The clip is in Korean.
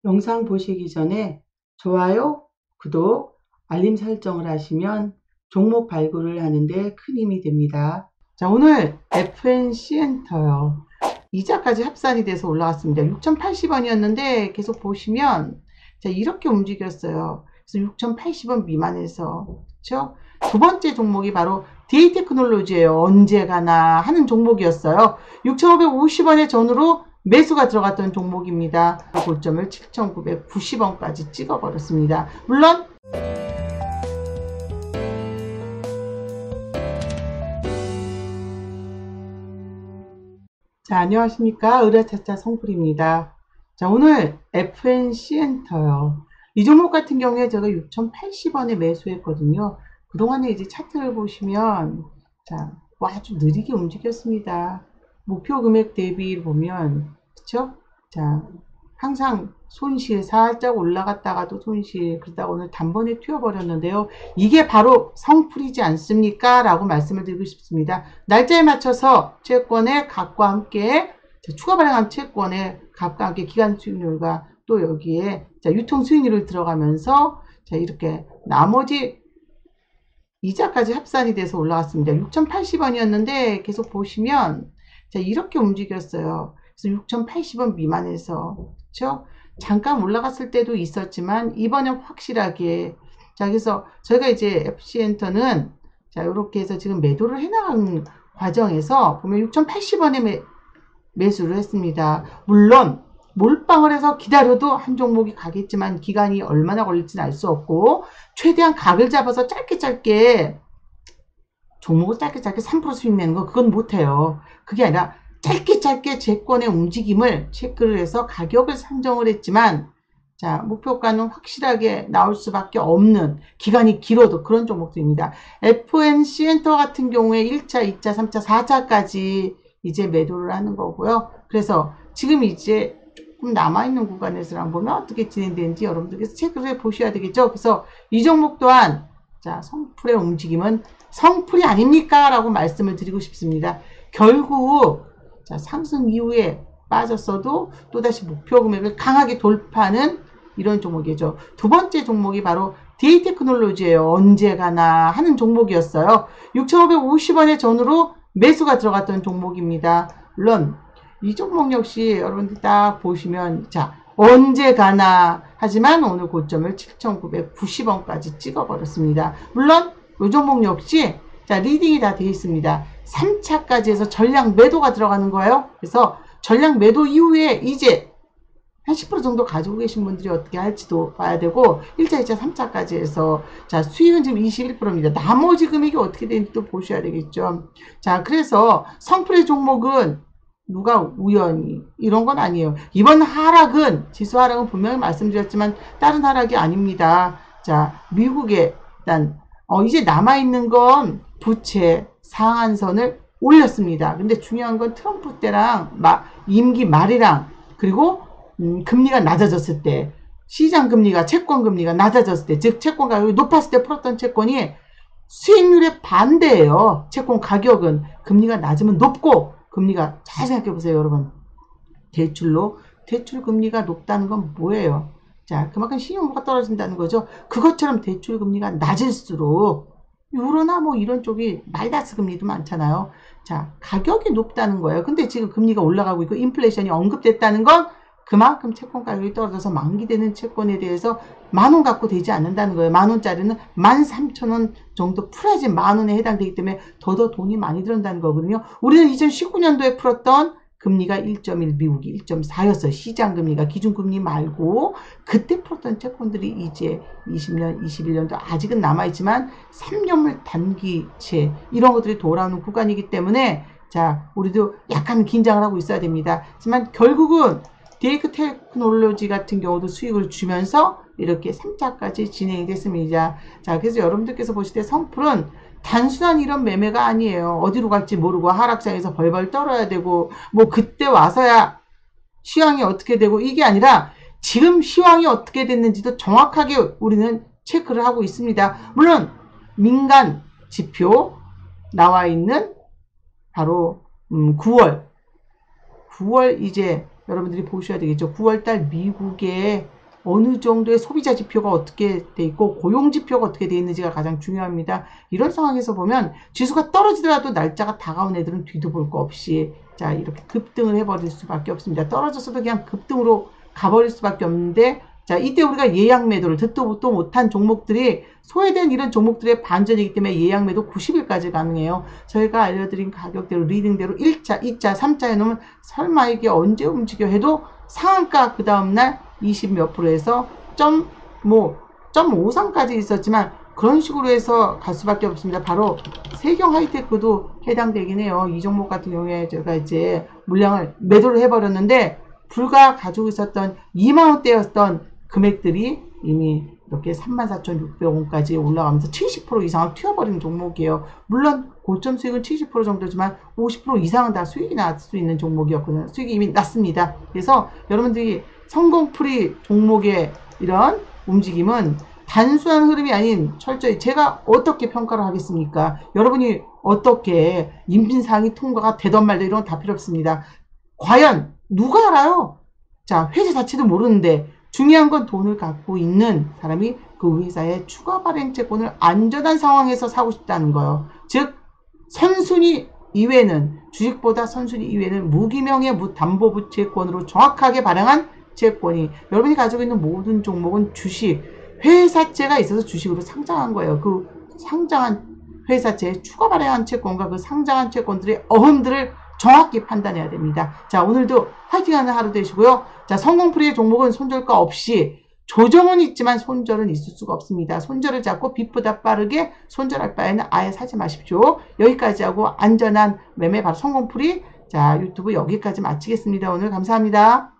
영상 보시기 전에 좋아요, 구독, 알림 설정을 하시면 종목 발굴을 하는데 큰 힘이 됩니다. 자, 오늘 FNC엔터요. 이자까지 합산이 돼서 올라왔습니다. 6,080원이었는데 계속 보시면 자, 이렇게 움직였어요. 그래서 6,080원 미만에서 그렇죠? 두 번째 종목이 바로 DA테크놀로지예요. 언제 가나 하는 종목이었어요. 6,550원의 전후로 매수가 들어갔던 종목입니다. 고점을 7,990원까지 찍어버렸습니다. 물론 자, 안녕하십니까. 의뢰차차 성풀입니다. 자, 오늘 FNC엔터요. 이 종목 같은 경우에 제가 6,080원에 매수했거든요. 그동안에 이제 차트를 보시면 자, 아주 느리게 움직였습니다. 목표 금액 대비 보면 그쵸? 자, 항상 손실 살짝 올라갔다가도 손실 그러다가 오늘 단번에 튀어버렸는데요. 이게 바로 성풀이지 않습니까? 라고 말씀을 드리고 싶습니다. 날짜에 맞춰서 채권의 값과 함께 추가 발행한 채권의 값과 함께 기간 수익률과 또 여기에 유통 수익률을 들어가면서 이렇게 나머지 이자까지 합산이 돼서 올라왔습니다. 6,080원이었는데 계속 보시면 이렇게 움직였어요. 그래서 6,080원 미만에서 그렇죠? 잠깐 올라갔을 때도 있었지만 이번엔 확실하게 그래서 저희가 이제 FC엔터는 이렇게 해서 지금 매도를 해나가는 과정에서 보면 6,080원에 매수를 했습니다. 물론 몰빵을 해서 기다려도 한 종목이 가겠지만 기간이 얼마나 걸릴지는 알 수 없고 최대한 각을 잡아서 짧게 종목을 짧게 3% 수익 내는 거 그건 못해요. 그게 아니라 짧게 채권의 움직임을 체크를 해서 가격을 산정을 했지만 목표가는 확실하게 나올 수밖에 없는 기간이 길어도 그런 종목들입니다. FNC엔터 같은 경우에 1차, 2차, 3차, 4차까지 이제 매도를 하는 거고요. 그래서 지금 이제 조금 남아있는 구간에서 보면 어떻게 진행되는지 여러분들께서 체크를 해 보셔야 되겠죠. 그래서 이 종목 또한 성풀의 움직임은 성풀이 아닙니까? 라고 말씀을 드리고 싶습니다. 결국 상승 이후에 빠졌어도 또다시 목표 금액을 강하게 돌파하는 이런 종목이죠. 두 번째 종목이 바로 DA테크놀로지예요. 언제 가나 하는 종목이었어요. 6,550원의 전후로 매수가 들어갔던 종목입니다. 물론 이 종목 역시 여러분들 딱 보시면 언제 가나 하지만 오늘 고점을 7,990원까지 찍어버렸습니다. 물론 이 종목 역시 리딩이 다 되어 있습니다. 3차까지 해서 전량 매도가 들어가는 거예요. 그래서 전량 매도 이후에 이제 한 10% 정도 가지고 계신 분들이 어떻게 할지도 봐야 되고 1차, 2차, 3차까지 해서 수익은 지금 21%입니다. 나머지 금액이 어떻게 되는지도 보셔야 되겠죠. 그래서 성풀의 종목은 누가 우연히 이런 건 아니에요. 이번 하락은 지수 하락은 분명히 말씀드렸지만 다른 하락이 아닙니다. 미국의 일단 이제 남아있는 건 부채 상한선을 올렸습니다. 근데 중요한 건 트럼프 때랑 임기 말이랑 그리고 금리가 낮아졌을 때 시장 금리가 채권 금리가 낮아졌을 때 즉 채권 가격이 높았을 때 풀었던 채권이 수익률에 반대예요. 채권 가격은 금리가 낮으면 높고 금리가 잘 생각해 보세요, 여러분. 대출 금리가 높다는 건 뭐예요? 그만큼 신용도가 떨어진다는 거죠. 그것처럼 대출 금리가 낮을수록 유로나 이런 쪽이 마이너스 금리도 많잖아요. 가격이 높다는 거예요. 근데 지금 금리가 올라가고 있고 인플레이션이 언급됐다는 건 그만큼 채권 가격이 떨어져서 만기되는 채권에 대해서 10,000원 갖고 되지 않는다는 거예요. 10,000원짜리는 13,000원 정도 풀어야지 10,000원에 해당되기 때문에 더 돈이 많이 들어간다는 거거든요. 우리는 2019년도에 풀었던 금리가 1.1, 미국이 1.4였어요. 시장금리가 기준금리 말고 그때 풀었던 채권들이 이제 20년, 21년도 아직은 남아있지만 3년물 단기채 이런 것들이 돌아오는 구간이기 때문에 우리도 약간 긴장을 하고 있어야 됩니다. 하지만 결국은 DA테크놀로지 같은 경우도 수익을 주면서 이렇게 3차까지 진행이 됐습니다. 그래서 여러분들께서 보실 때 성풀은 단순한 이런 매매가 아니에요. 어디로 갈지 모르고 하락장에서 벌벌 떨어야 되고 그때 와서야 시황이 어떻게 되고 이게 아니라 지금 시황이 어떻게 됐는지도 정확하게 우리는 체크를 하고 있습니다. 물론 민간 지표 나와 있는 바로 9월 이제 여러분들이 보셔야 되겠죠. 9월달 미국의 어느 정도의 소비자 지표가 어떻게 돼 있고 고용 지표가 어떻게 돼 있는지가 가장 중요합니다. 이런 상황에서 보면 지수가 떨어지더라도 날짜가 다가온 애들은 뒤도 볼 거 없이 자 이렇게 급등을 해버릴 수밖에 없습니다. 떨어졌어도 그냥 급등으로 가버릴 수밖에 없는데 자 이때 우리가 예약 매도를 듣도 보도 못한 종목들이 소외된 이런 종목들의 반전이기 때문에 예약 매도 90일까지 가능해요. 저희가 알려드린 가격대로 리딩대로 1자, 2자, 3자 해놓으면 설마 이게 언제 움직여 해도 상한가 그 다음날 20 몇 프로에서 0.53까지 있었지만 그런 식으로 해서 갈 수밖에 없습니다. 바로 세경 하이테크도 해당되긴 해요. 이 종목 같은 경우에 제가 이제 물량을 매도를 해버렸는데 불과 가지고 있었던 2만원대였던 금액들이 이미 이렇게 34,600원까지 올라가면서 70% 이상을 튀어버린 종목이에요. 물론 고점 수익은 70% 정도지만 50% 이상은 다 수익이 날 수 있는 종목이었거든요. 수익이 이미 났습니다. 그래서 여러분들이 성공풀이 종목의 이런 움직임은 단순한 흐름이 아닌 철저히 제가 어떻게 평가를 하겠습니까? 여러분이 어떻게 인민사항이 통과가 되던 말든 이런 건 다 필요 없습니다. 과연 누가 알아요? 자, 회사 자체도 모르는데 중요한 건 돈을 갖고 있는 사람이 그 회사의 추가 발행 채권을 안전한 상황에서 사고 싶다는 거예요. 즉 선순위 이외는 주식보다 선순위 이외는 무기명의 무담보부채권으로 정확하게 발행한 채권이 여러분이 가지고 있는 모든 종목은 주식 회사채가 있어서 주식으로 상장한 거예요. 그 상장한 회사채에 추가 발행한 채권과 그 상장한 채권들의 어흠들을 정확히 판단해야 됩니다. 자, 오늘도 화이팅하는 하루 되시고요. 자, 성공풀이의 종목은 손절가 없이 조정은 있지만 손절은 있을 수가 없습니다. 손절을 잡고 빛보다 빠르게 손절할 바에는 아예 사지 마십시오. 여기까지 하고 안전한 매매 바로 성공풀이. 자, 유튜브 여기까지 마치겠습니다. 오늘 감사합니다.